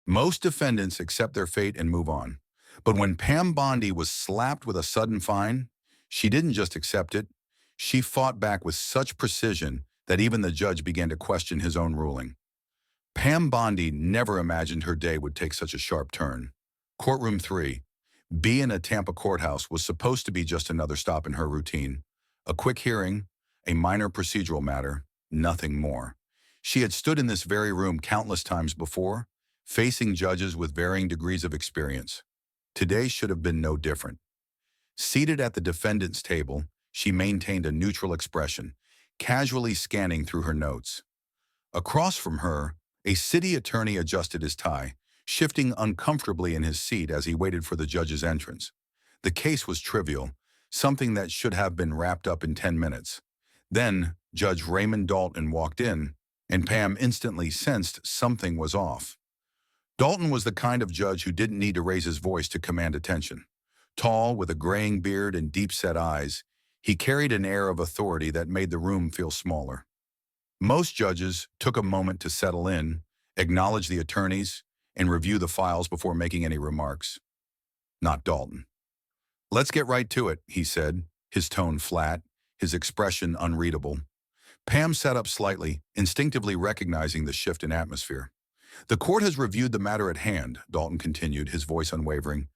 Most defendants accept their fate and move on. But when Pam Bondi was slapped with a sudden fine, she didn't just accept it, she fought back with such precision that even the judge began to question his own ruling. Pam Bondi never imagined her day would take such a sharp turn. Courtroom 3, B in a Tampa courthouse, was supposed to be just another stop in her routine. A quick hearing, a minor procedural matter, nothing more. She had stood in this very room countless times before, facing judges with varying degrees of experience. Today should have been no different. Seated at the defendant's table, she maintained a neutral expression, casually scanning through her notes. Across from her, a city attorney adjusted his tie, shifting uncomfortably in his seat as he waited for the judge's entrance. The case was trivial, something that should have been wrapped up in 10 minutes. Then, Judge Raymond Dalton walked in, and Pam instantly sensed something was off. Dalton was the kind of judge who didn't need to raise his voice to command attention. Tall, with a graying beard and deep-set eyes, he carried an air of authority that made the room feel smaller. Most judges took a moment to settle in, acknowledge the attorneys, and review the files before making any remarks. Not Dalton. "Let's get right to it," he said, his tone flat, his expression unreadable. Pam sat up slightly, instinctively recognizing the shift in atmosphere. "The court has reviewed the matter at hand," Dalton continued, his voice unwavering.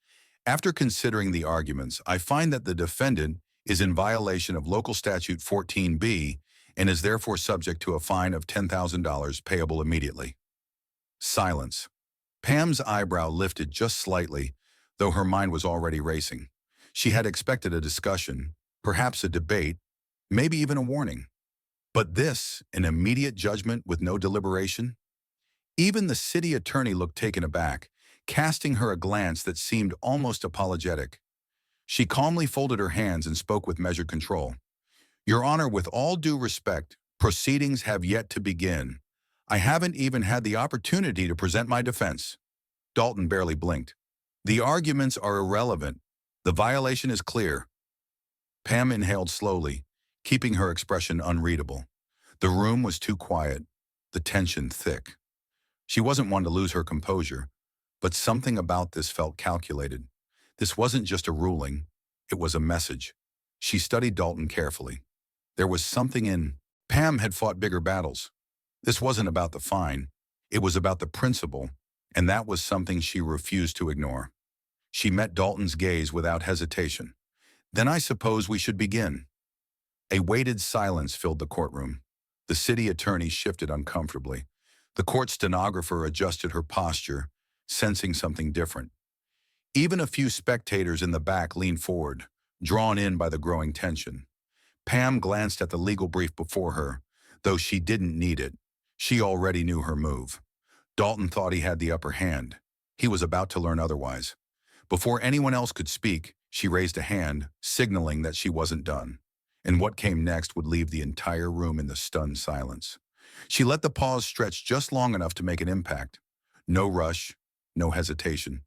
"After considering the arguments, I find that the defendant is in violation of Local Statute 14B and is therefore subject to a fine of $10,000 payable immediately." Silence. Pam's eyebrow lifted just slightly, though her mind was already racing. She had expected a discussion, perhaps a debate, maybe even a warning. But this, an immediate judgment with no deliberation? Even the city attorney looked taken aback, casting her a glance that seemed almost apologetic. She calmly folded her hands and spoke with measured control. "Your Honor, with all due respect, proceedings have yet to begin. I haven't even had the opportunity to present my defense." Dalton barely blinked. "The arguments are irrelevant. The violation is clear." Pam inhaled slowly, keeping her expression unreadable. The room was too quiet, the tension thick. She wasn't one to lose her composure, but something about this felt calculated. This wasn't just a ruling, it was a message. She studied Dalton carefully. There was something in. Pam had fought bigger battles. This wasn't about the fine, it was about the principle, and that was something she refused to ignore. She met Dalton's gaze without hesitation. "Then I suppose we should begin." A weighted silence filled the courtroom. The city attorney shifted uncomfortably. The court stenographer adjusted her posture, sensing something different. Even a few spectators in the back leaned forward, drawn in by the growing tension. Pam glanced at the legal brief before her, though she didn't need it. She already knew her move. Dalton thought he had the upper hand. He was about to learn otherwise. Before anyone else could speak, she raised a hand, signaling that she wasn't done. And what came next would leave the entire room in the stunned silence. She let the pause stretch just long enough to make an impact. No rush, no hesitation.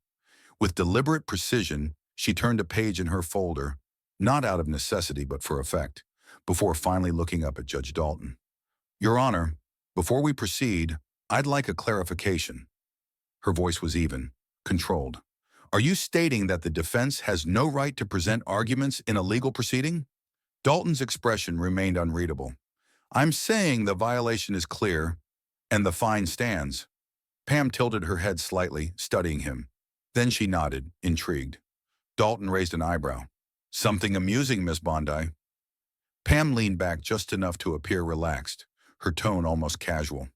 With deliberate precision, she turned a page in her folder, not out of necessity but for effect, before finally looking up at Judge Dalton. "Your Honor, before we proceed, I'd like a clarification." Her voice was even, controlled. "Are you stating that the defense has no right to present arguments in a legal proceeding?" Dalton's expression remained unreadable. "I'm saying the violation is clear, and the fine stands." Pam tilted her head slightly, studying him. Then she nodded, intrigued. Dalton raised an eyebrow. "Something amusing, Miss Bondi." Pam leaned back just enough to appear relaxed, her tone almost casual.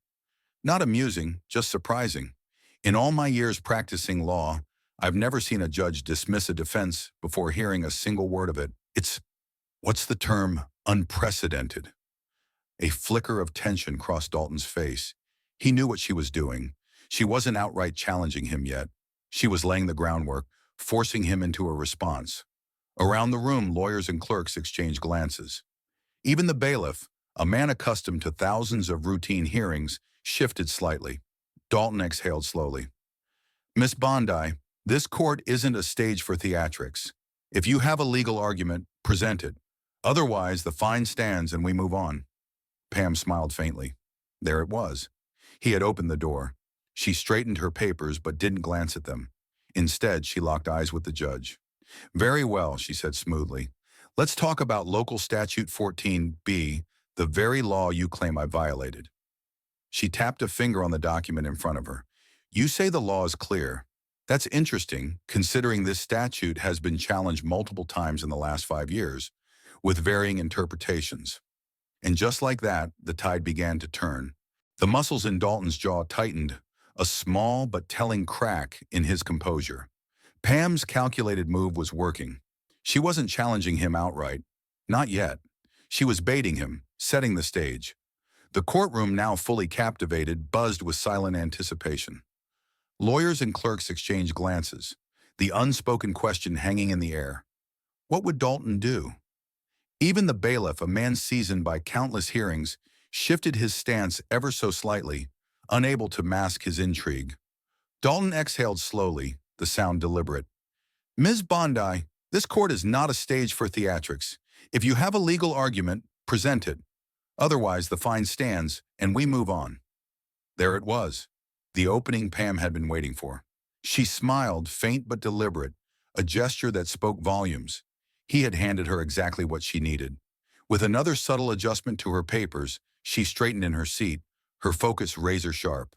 "Not amusing, just surprising. In all my years practicing law, I've never seen a judge dismiss a defense before hearing a single word of it. It's, what's the term, unprecedented." A flicker of tension crossed Dalton's face. He knew what she was doing. She wasn't outright challenging him yet. She was laying the groundwork, forcing him into a response. Around the room, lawyers and clerks exchanged glances. Even the bailiff, a man accustomed to thousands of routine hearings, shifted slightly. Dalton exhaled slowly. "Miss Bondi, this court isn't a stage for theatrics. If you have a legal argument, present it. Otherwise, the fine stands and we move on." Pam smiled faintly. There it was. He had opened the door. She straightened her papers but didn't glance at them. Instead, she locked eyes with the judge. "Very well," she said smoothly. "Let's talk about Local Statute 14B, the very law you claim I violated." She tapped a finger on the document in front of her. "You say the law is clear. That's interesting, considering this statute has been challenged multiple times in the last 5 years, with varying interpretations." And just like that, the tide began to turn. The muscles in Dalton's jaw tightened, a small but telling crack in his composure. Pam's calculated move was working. She wasn't challenging him outright. Not yet. She was baiting him, setting the stage. The courtroom, now fully captivated, buzzed with silent anticipation. Lawyers and clerks exchanged glances, the unspoken question hanging in the air. What would Dalton do? Even the bailiff, a man seasoned by countless hearings, shifted his stance ever so slightly, unable to mask his intrigue. Dalton exhaled slowly, the sound deliberate. "Ms. Bondi, this court is not a stage for theatrics. If you have a legal argument, present it. Otherwise, the fine stands, and we move on." There it was, the opening Pam had been waiting for. She smiled, faint but deliberate, a gesture that spoke volumes. He had handed her exactly what she needed. With another subtle adjustment to her papers, she straightened in her seat, her focus razor sharp.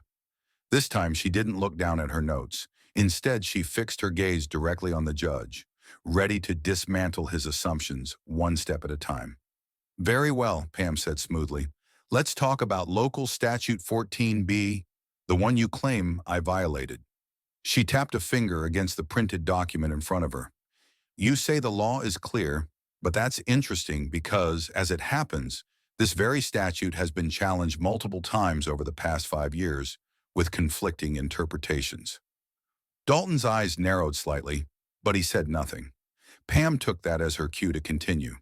This time she didn't look down at her notes. Instead, she fixed her gaze directly on the judge, ready to dismantle his assumptions one step at a time. "Very well," Pam said smoothly. "Let's talk about Local Statute 14B, the one you claim I violated." She tapped a finger against the printed document in front of her. "You say the law is clear, but that's interesting because, as it happens, this very statute has been challenged multiple times over the past 5 years, with conflicting interpretations." Dalton's eyes narrowed slightly, but he said nothing. Pam took that as her cue to continue.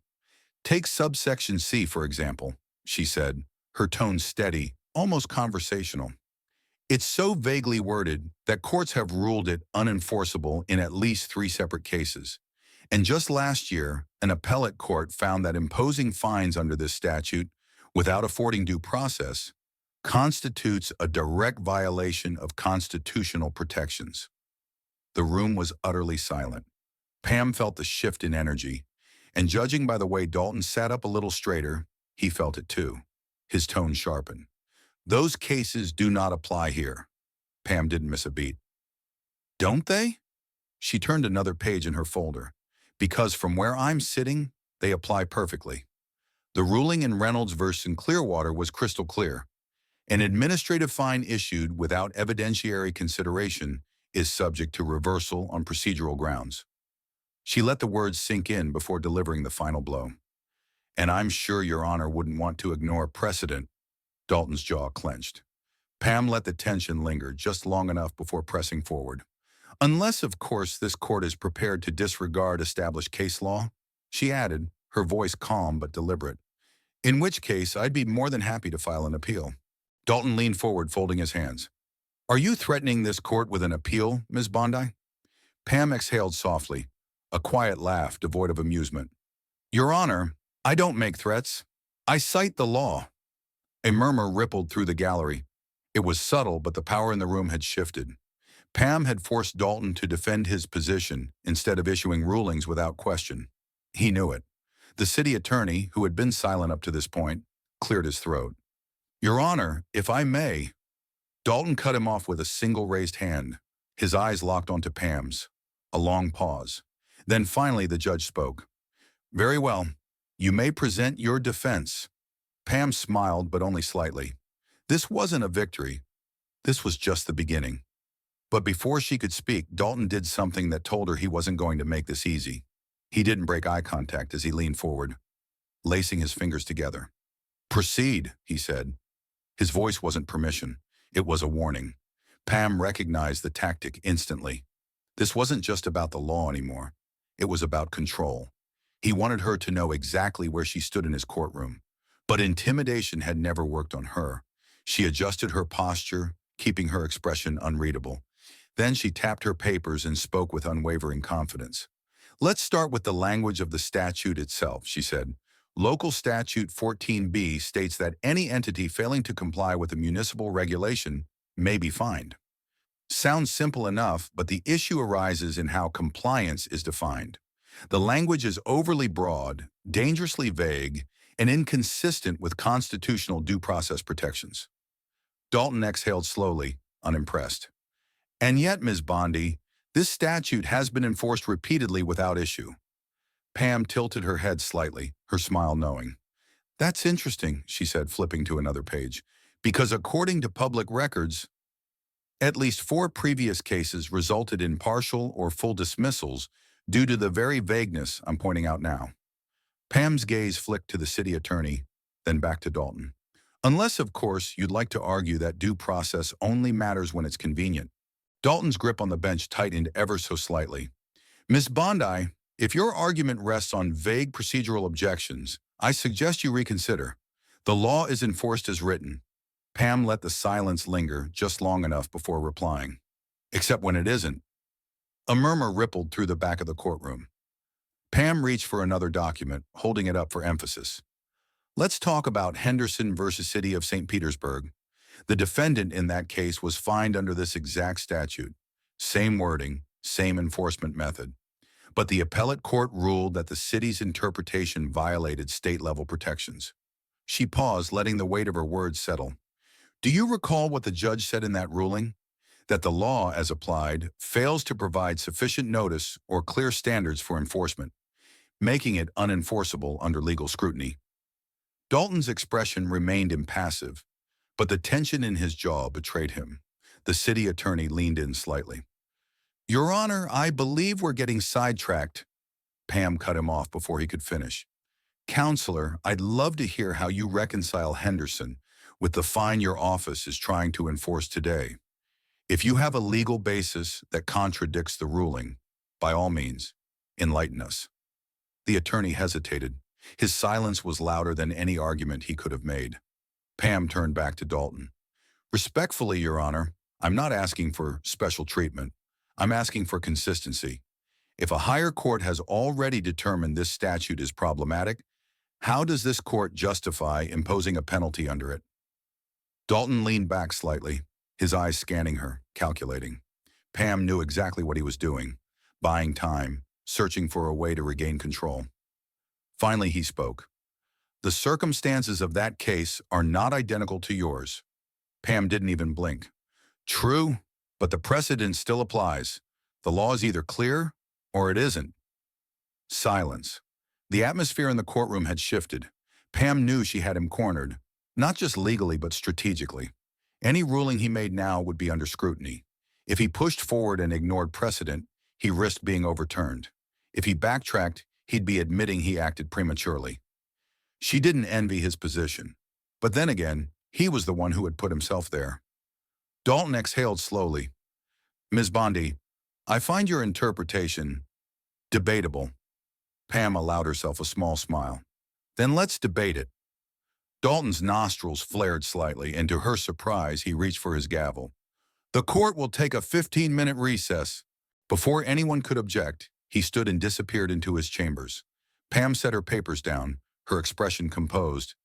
"Take subsection C, for example," she said, her tone steady, almost conversational. "It's so vaguely worded that courts have ruled it unenforceable in at least 3 separate cases. And just last year, an appellate court found that imposing fines under this statute, without affording due process, constitutes a direct violation of constitutional protections." The room was utterly silent. Pam felt the shift in energy, and judging by the way Dalton sat up a little straighter, he felt it too. His tone sharpened. "Those cases do not apply here." Pam didn't miss a beat. "Don't they?" She turned another page in her folder. "Because from where I'm sitting, they apply perfectly. The ruling in Reynolds versus Clearwater was crystal clear. An administrative fine issued without evidentiary consideration is subject to reversal on procedural grounds." She let the words sink in before delivering the final blow. "And I'm sure Your Honor wouldn't want to ignore precedent." Dalton's jaw clenched. Pam let the tension linger just long enough before pressing forward. "Unless, of course, this court is prepared to disregard established case law," she added, her voice calm but deliberate. "In which case, I'd be more than happy to file an appeal." Dalton leaned forward, folding his hands. "Are you threatening this court with an appeal, Ms. Bondi?" Pam exhaled softly, a quiet laugh devoid of amusement. "Your Honor, I don't make threats. I cite the law." A murmur rippled through the gallery. It was subtle, but the power in the room had shifted. Pam had forced Dalton to defend his position instead of issuing rulings without question. He knew it. The city attorney, who had been silent up to this point, cleared his throat. "Your Honor, if I may." Dalton cut him off with a single raised hand. His eyes locked onto Pam's. A long pause. Then finally the judge spoke. "Very well. You may present your defense." Pam smiled, but only slightly. This wasn't a victory. This was just the beginning. But before she could speak, Dalton did something that told her he wasn't going to make this easy. He didn't break eye contact as he leaned forward, lacing his fingers together. "Proceed," he said. His voice wasn't permission. It was a warning. Pam recognized the tactic instantly. This wasn't just about the law anymore. It was about control. He wanted her to know exactly where she stood in his courtroom. But intimidation had never worked on her. She adjusted her posture, keeping her expression unreadable. Then she tapped her papers and spoke with unwavering confidence. "Let's start with the language of the statute itself," she said. "Local Statute 14B states that any entity failing to comply with a municipal regulation may be fined." Sounds simple enough, but the issue arises in how compliance is defined. The language is overly broad, dangerously vague, and inconsistent with constitutional due process protections. Dalton exhaled slowly, unimpressed. And yet, Ms. Bondi, this statute has been enforced repeatedly without issue. Pam tilted her head slightly, her smile knowing. That's interesting, she said, flipping to another page, because according to public records, at least 4 previous cases resulted in partial or full dismissals due to the very vagueness I'm pointing out now. Pam's gaze flicked to the city attorney, then back to Dalton. Unless, of course, you'd like to argue that due process only matters when it's convenient. Dalton's grip on the bench tightened ever so slightly. Ms. Bondi, if your argument rests on vague procedural objections, I suggest you reconsider. The law is enforced as written. Pam let the silence linger just long enough before replying. Except when it isn't. A murmur rippled through the back of the courtroom. Pam reached for another document, holding it up for emphasis. Let's talk about Henderson versus City of St. Petersburg. The defendant in that case was fined under this exact statute. Same wording, same enforcement method. But the appellate court ruled that the city's interpretation violated state-level protections. She paused, letting the weight of her words settle. Do you recall what the judge said in that ruling? That the law, as applied, fails to provide sufficient notice or clear standards for enforcement, making it unenforceable under legal scrutiny. Dalton's expression remained impassive, but the tension in his jaw betrayed him. The city attorney leaned in slightly. Your Honor, I believe we're getting sidetracked. Pam cut him off before he could finish. Counselor, I'd love to hear how you reconcile Henderson with the fine your office is trying to enforce today. If you have a legal basis that contradicts the ruling, by all means, enlighten us. The attorney hesitated. His silence was louder than any argument he could have made. Pam turned back to Dalton. Respectfully, Your Honor, I'm not asking for special treatment. I'm asking for consistency. If a higher court has already determined this statute is problematic, how does this court justify imposing a penalty under it? Dalton leaned back slightly, his eyes scanning her, calculating. Pam knew exactly what he was doing, buying time, searching for a way to regain control. Finally, he spoke. The circumstances of that case are not identical to yours. Pam didn't even blink. True, but the precedent still applies. The law is either clear or it isn't. Silence. The atmosphere in the courtroom had shifted. Pam knew she had him cornered, not just legally but strategically. Any ruling he made now would be under scrutiny. If he pushed forward and ignored precedent, he risked being overturned. If he backtracked, he'd be admitting he acted prematurely. She didn't envy his position. But then again, he was the one who had put himself there. Dalton exhaled slowly. Ms. Bondi, I find your interpretation debatable. Pam allowed herself a small smile. Then let's debate it. Dalton's nostrils flared slightly, and to her surprise, he reached for his gavel. The court will take a 15-minute recess. Before anyone could object, he stood and disappeared into his chambers. Pam set her papers down, her expression composed,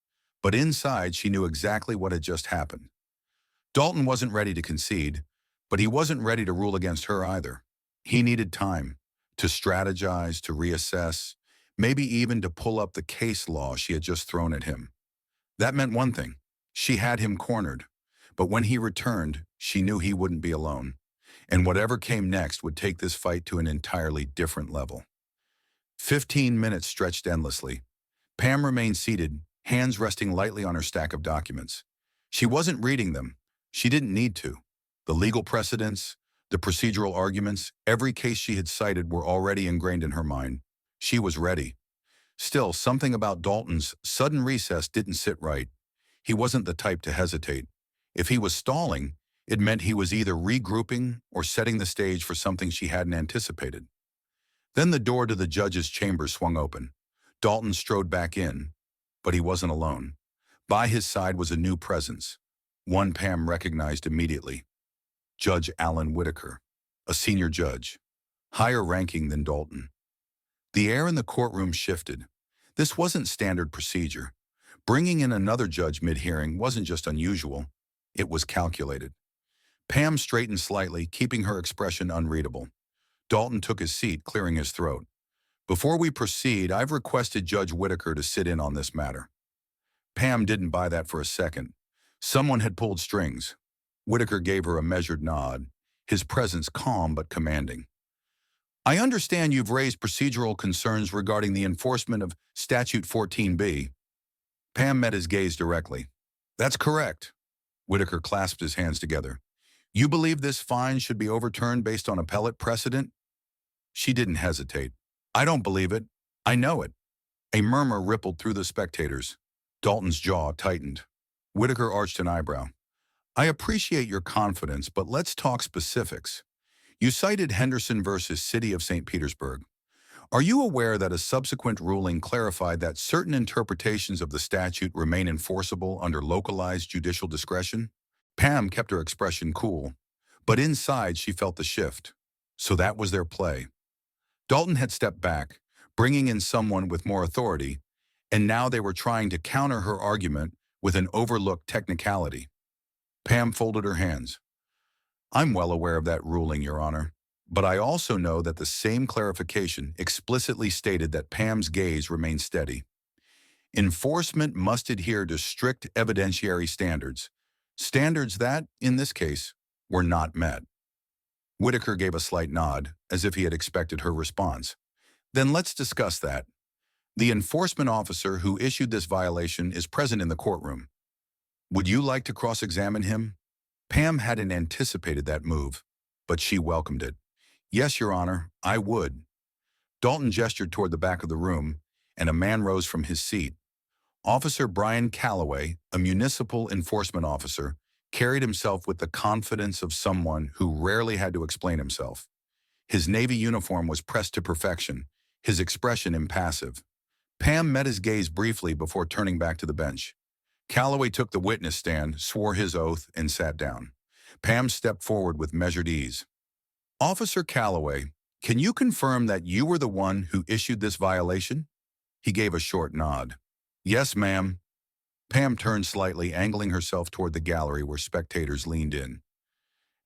but inside she knew exactly what had just happened. Dalton wasn't ready to concede, but he wasn't ready to rule against her either. He needed time to strategize, to reassess, maybe even to pull up the case law she had just thrown at him. That meant one thing. She had him cornered. But when he returned, she knew he wouldn't be alone. And whatever came next would take this fight to an entirely different level. 15 minutes stretched endlessly. Pam remained seated, hands resting lightly on her stack of documents. She wasn't reading them. She didn't need to. The legal precedents, the procedural arguments, every case she had cited were already ingrained in her mind. She was ready. Still, something about Dalton's sudden recess didn't sit right. He wasn't the type to hesitate. If he was stalling, it meant he was either regrouping or setting the stage for something she hadn't anticipated. Then the door to the judge's chamber swung open. Dalton strode back in, but he wasn't alone. By his side was a new presence, one Pam recognized immediately. Judge Alan Whitaker, a senior judge, higher ranking than Dalton. The air in the courtroom shifted. This wasn't standard procedure. Bringing in another judge mid-hearing wasn't just unusual, it was calculated. Pam straightened slightly, keeping her expression unreadable. Dalton took his seat, clearing his throat. Before we proceed, I've requested Judge Whitaker to sit in on this matter. Pam didn't buy that for a second. Someone had pulled strings. Whitaker gave her a measured nod, his presence calm but commanding. I understand you've raised procedural concerns regarding the enforcement of Statute 14b. Pam met his gaze directly. That's correct. Whitaker clasped his hands together. You believe this fine should be overturned based on appellate precedent? She didn't hesitate. I don't believe it. I know it. A murmur rippled through the spectators. Dalton's jaw tightened. Whitaker arched an eyebrow. I appreciate your confidence, but let's talk specifics. You cited Henderson versus City of St. Petersburg. Are you aware that a subsequent ruling clarified that certain interpretations of the statute remain enforceable under localized judicial discretion? Pam kept her expression cool, but inside she felt the shift. So that was their play. Dalton had stepped back, bringing in someone with more authority, and now they were trying to counter her argument with an overlooked technicality. Pam folded her hands. I'm well aware of that ruling, Your Honor, but I also know that the same clarification explicitly stated that Pam's gaze remained steady. Enforcement must adhere to strict evidentiary standards, standards that, in this case, were not met. Whitaker gave a slight nod, as if he had expected her response. Then let's discuss that. The enforcement officer who issued this violation is present in the courtroom. Would you like to cross-examine him? Pam hadn't anticipated that move, but she welcomed it. Yes, Your Honor, I would. Dalton gestured toward the back of the room, and a man rose from his seat. Officer Brian Calloway, a municipal enforcement officer, carried himself with the confidence of someone who rarely had to explain himself. His Navy uniform was pressed to perfection, his expression impassive. Pam met his gaze briefly before turning back to the bench. Calloway took the witness stand, swore his oath, and sat down. Pam stepped forward with measured ease. Officer Calloway, can you confirm that you were the one who issued this violation? He gave a short nod. Yes, ma'am. Pam turned slightly, angling herself toward the gallery where spectators leaned in.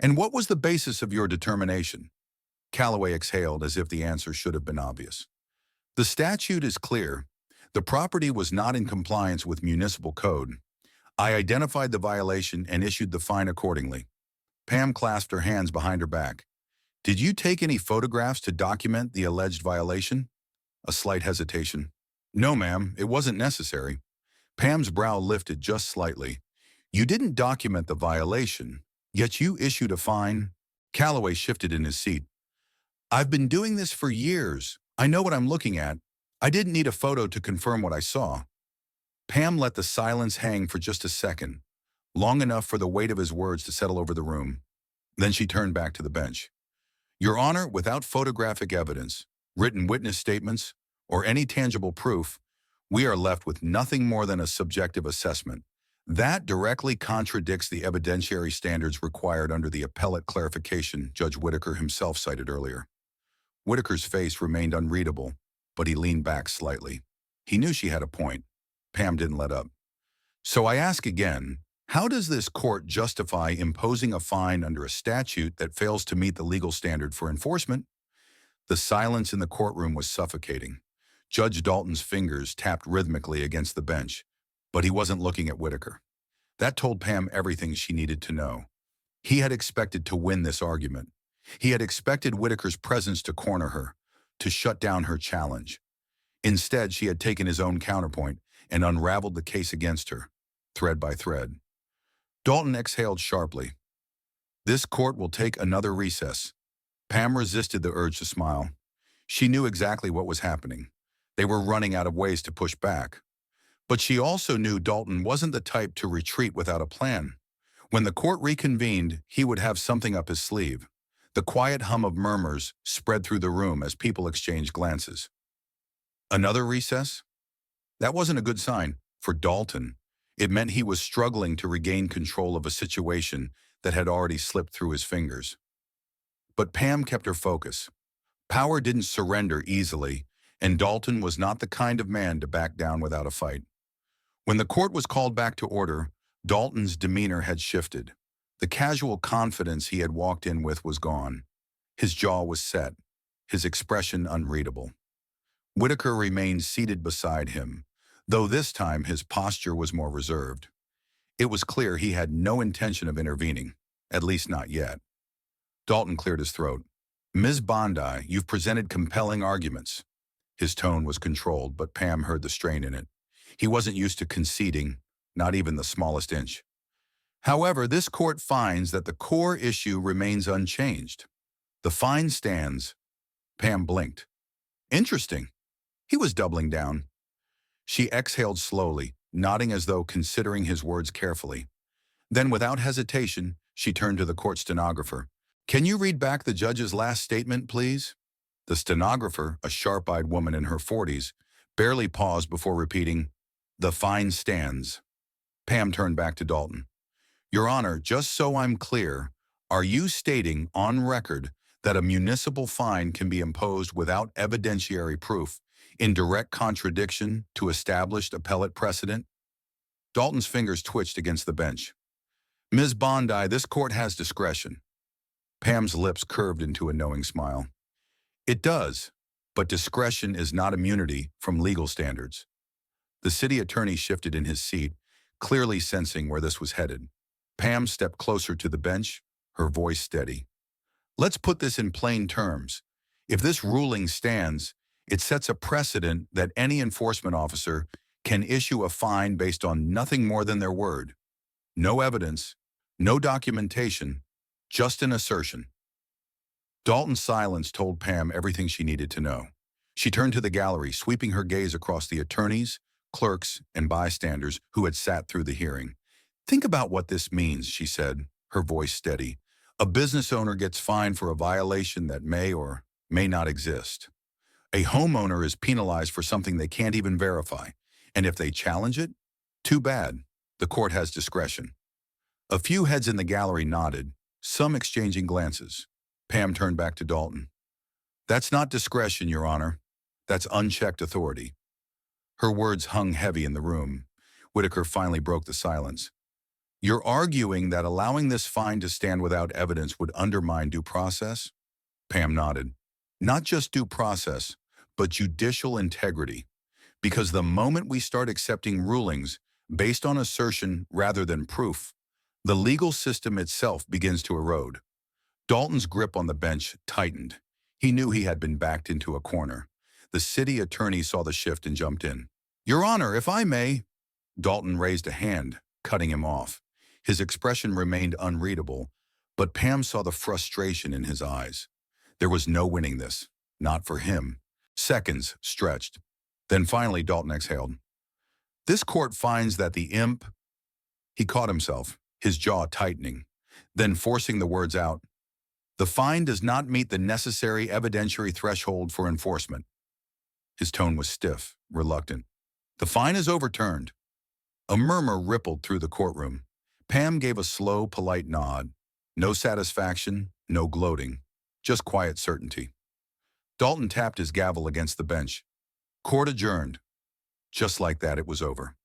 And what was the basis of your determination? Calloway exhaled as if the answer should have been obvious. The statute is clear. The property was not in compliance with municipal code. I identified the violation and issued the fine accordingly. Pam clasped her hands behind her back. Did you take any photographs to document the alleged violation? A slight hesitation. No, ma'am, it wasn't necessary. Pam's brow lifted just slightly. You didn't document the violation, yet you issued a fine. Calloway shifted in his seat. I've been doing this for years. I know what I'm looking at. I didn't need a photo to confirm what I saw. Pam let the silence hang for just a second, long enough for the weight of his words to settle over the room. Then she turned back to the bench. Your Honor, without photographic evidence, written witness statements, or any tangible proof, we are left with nothing more than a subjective assessment. That directly contradicts the evidentiary standards required under the appellate clarification Judge Whitaker himself cited earlier. Whitaker's face remained unreadable, but he leaned back slightly. He knew she had a point. Pam didn't let up. So I ask again, how does this court justify imposing a fine under a statute that fails to meet the legal standard for enforcement? The silence in the courtroom was suffocating. Judge Dalton's fingers tapped rhythmically against the bench, but he wasn't looking at Whitaker. That told Pam everything she needed to know. He had expected to win this argument. He had expected Whitaker's presence to corner her, to shut down her challenge. Instead, she had taken his own counterpoint and unraveled the case against her, thread by thread. Dalton exhaled sharply. This court will take another recess. Pam resisted the urge to smile. She knew exactly what was happening. They were running out of ways to push back. But she also knew Dalton wasn't the type to retreat without a plan. When the court reconvened, he would have something up his sleeve. The quiet hum of murmurs spread through the room as people exchanged glances. Another recess? That wasn't a good sign for Dalton. It meant he was struggling to regain control of a situation that had already slipped through his fingers. But Pam kept her focus. Power didn't surrender easily, and Dalton was not the kind of man to back down without a fight. When the court was called back to order, Dalton's demeanor had shifted. The casual confidence he had walked in with was gone. His jaw was set, his expression unreadable. Whitaker remained seated beside him, though this time his posture was more reserved. It was clear he had no intention of intervening, at least not yet. Dalton cleared his throat. "Ms. Bondi, you've presented compelling arguments." His tone was controlled, but Pam heard the strain in it. He wasn't used to conceding, not even the smallest inch. "However, this court finds that the core issue remains unchanged. The fine stands." Pam blinked. "Interesting." He was doubling down. She exhaled slowly, nodding as though considering his words carefully. Then, without hesitation, she turned to the court stenographer. "Can you read back the judge's last statement, please?" The stenographer, a sharp-eyed woman in her 40s, barely paused before repeating, "The fine stands." Pam turned back to Dalton. "Your Honor, just so I'm clear, are you stating on record that a municipal fine can be imposed without evidentiary proof, in direct contradiction to established appellate precedent?" Dalton's fingers twitched against the bench. "Ms. Bondi, this court has discretion." Pam's lips curved into a knowing smile. "It does, but discretion is not immunity from legal standards." The city attorney shifted in his seat, clearly sensing where this was headed. Pam stepped closer to the bench, her voice steady. "Let's put this in plain terms. If this ruling stands, it sets a precedent that any enforcement officer can issue a fine based on nothing more than their word. No evidence, no documentation, just an assertion." Dalton's silence told Pam everything she needed to know. She turned to the gallery, sweeping her gaze across the attorneys, clerks, and bystanders who had sat through the hearing. "Think about what this means," she said, her voice steady. "A business owner gets fined for a violation that may or may not exist. A homeowner is penalized for something they can't even verify, and if they challenge it, too bad, the court has discretion." A few heads in the gallery nodded, some exchanging glances. Pam turned back to Dalton. "That's not discretion, Your Honor. That's unchecked authority." Her words hung heavy in the room. Whitaker finally broke the silence. "You're arguing that allowing this fine to stand without evidence would undermine due process?" Pam nodded. "Not just due process, but judicial integrity. Because the moment we start accepting rulings based on assertion rather than proof, the legal system itself begins to erode." Dalton's grip on the bench tightened. He knew he had been backed into a corner. The city attorney saw the shift and jumped in. "Your Honor, if I may." Dalton raised a hand, cutting him off. His expression remained unreadable, but Pam saw the frustration in his eyes. There was no winning this, not for him. Seconds stretched. Then finally Dalton exhaled. "This court finds that the imp—" He caught himself, his jaw tightening. Then forcing the words out, "The fine does not meet the necessary evidentiary threshold for enforcement." His tone was stiff, reluctant. "The fine is overturned." A murmur rippled through the courtroom. Pam gave a slow, polite nod. No satisfaction, no gloating, just quiet certainty. Dalton tapped his gavel against the bench. "Court adjourned." Just like that, it was over.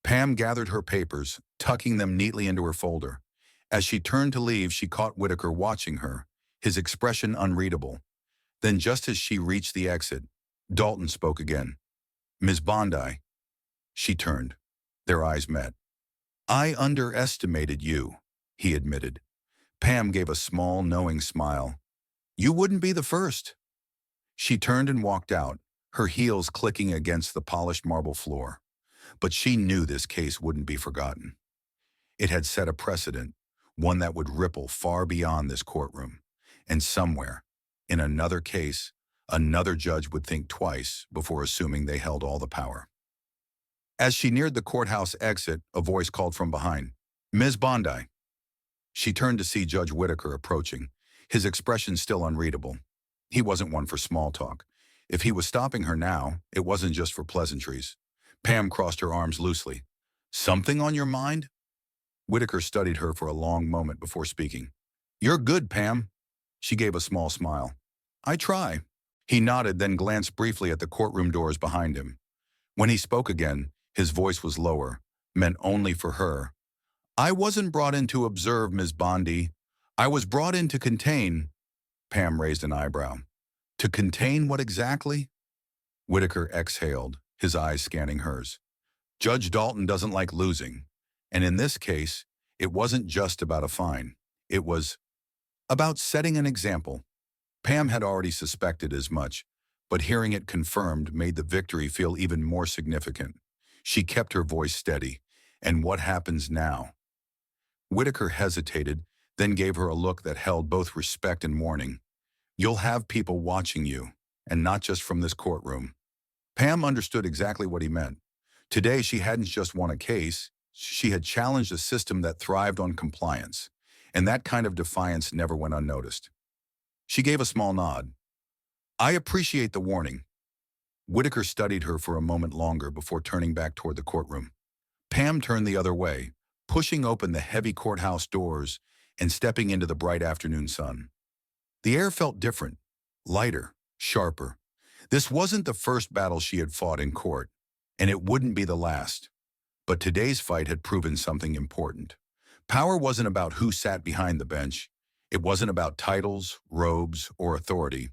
Pam gathered her papers, tucking them neatly into her folder. As she turned to leave, she caught Whitaker watching her, his expression unreadable. Then just as she reached the exit, Dalton spoke again. "Ms. Bondi." She turned. Their eyes met. "I underestimated you," he admitted. Pam gave a small, knowing smile. "You wouldn't be the first." She turned and walked out, her heels clicking against the polished marble floor. But she knew this case wouldn't be forgotten. It had set a precedent, one that would ripple far beyond this courtroom. And somewhere, in another case, another judge would think twice before assuming they held all the power. As she neared the courthouse exit, a voice called from behind, "Ms. Bondi." She turned to see Judge Whitaker approaching, his expression still unreadable. He wasn't one for small talk. If he was stopping her now, it wasn't just for pleasantries. Pam crossed her arms loosely. "Something on your mind?" Whitaker studied her for a long moment before speaking. "You're good, Pam." She gave a small smile. "I try." He nodded, then glanced briefly at the courtroom doors behind him. When he spoke again, his voice was lower, meant only for her. I wasn't brought in to observe, Ms. Bondi. I was brought in to contain. Pam raised an eyebrow. To contain what exactly? Whitaker exhaled, his eyes scanning hers. Judge Dalton doesn't like losing. And in this case, it wasn't just about a fine. It was about setting an example. Pam had already suspected as much, but hearing it confirmed made the victory feel even more significant. She kept her voice steady. And what happens now? Whitaker hesitated, then gave her a look that held both respect and warning. You'll have people watching you, and not just from this courtroom. Pam understood exactly what he meant. Today, she hadn't just won a case, she had challenged a system that thrived on compliance, and that kind of defiance never went unnoticed. She gave a small nod. I appreciate the warning. Whitaker studied her for a moment longer before turning back toward the courtroom. Pam turned the other way, pushing open the heavy courthouse doors and stepping into the bright afternoon sun. The air felt different, lighter, sharper. This wasn't the first battle she had fought in court, and it wouldn't be the last. But today's fight had proven something important. Power wasn't about who sat behind the bench. It wasn't about titles, robes, or authority.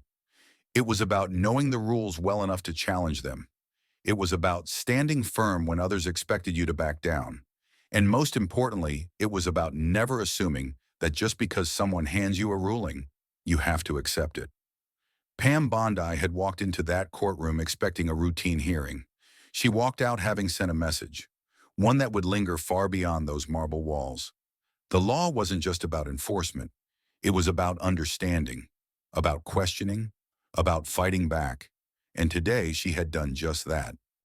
It was about knowing the rules well enough to challenge them. It was about standing firm when others expected you to back down. And most importantly, it was about never assuming that just because someone hands you a ruling, you have to accept it. Pam Bondi had walked into that courtroom expecting a routine hearing. She walked out having sent a message, one that would linger far beyond those marble walls. The law wasn't just about enforcement. It was about understanding, about questioning, about fighting back. And today she had done just that.